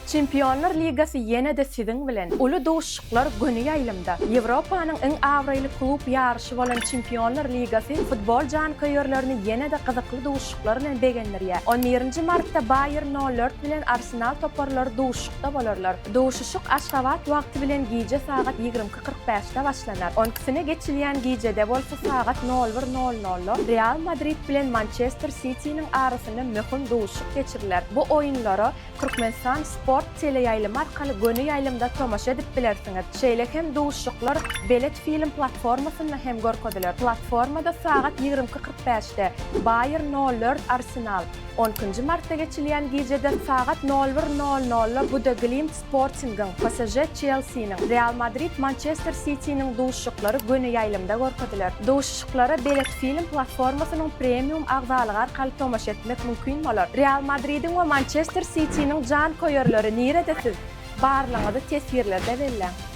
Çempionlar Ligasi ýene-de siziň bilen. Uly dowuşyklar göni ýaýlymda. Ýewropanyň iň awraýly klub ýarşy bolan Çempionlar Ligasi futbol jankyýerlerini ýene-de gyzykly dowuşyklar bilen begendirýär. 11 martda Bayern 04 bilen Arsenal toparlary dowuşykda bolarlar. Dowuşyk Aşgabat wagty bilen gije sagat 20:45-de başlanar. 12-sine geçilýän gijede bolsa sagat 01:00 Real Madrid bilen Manchester City'niň arasynda möhüm dowuşyk geçirilýär. Bu oýunlara Türkmenistan Sport teleýaýlamy arkaly göni ýaýlymda tomaşa edip bilersiňiz. Şeýle hem dowuşyklar Belet film platformasynda hem görkezdiler. Platformada sagat 20:45-de Bayern 04 Arsenal, 10 martda geçilýän gijede sagat 01:00 Buda Glimt Sporting'in, PSG Chelsea'niň, Real Madrid Manchester City'niň dowuşyklary göni ýaýlymda görkezdiler. Dowuşyklara Belet film platformasynyň premium agzalygy arkaly tomaşa etmek mümkin bolar. Real Madrid'iň we Manchester City'niň jan koýerleri nirede siz? Barlygyny tesirlerde belläň.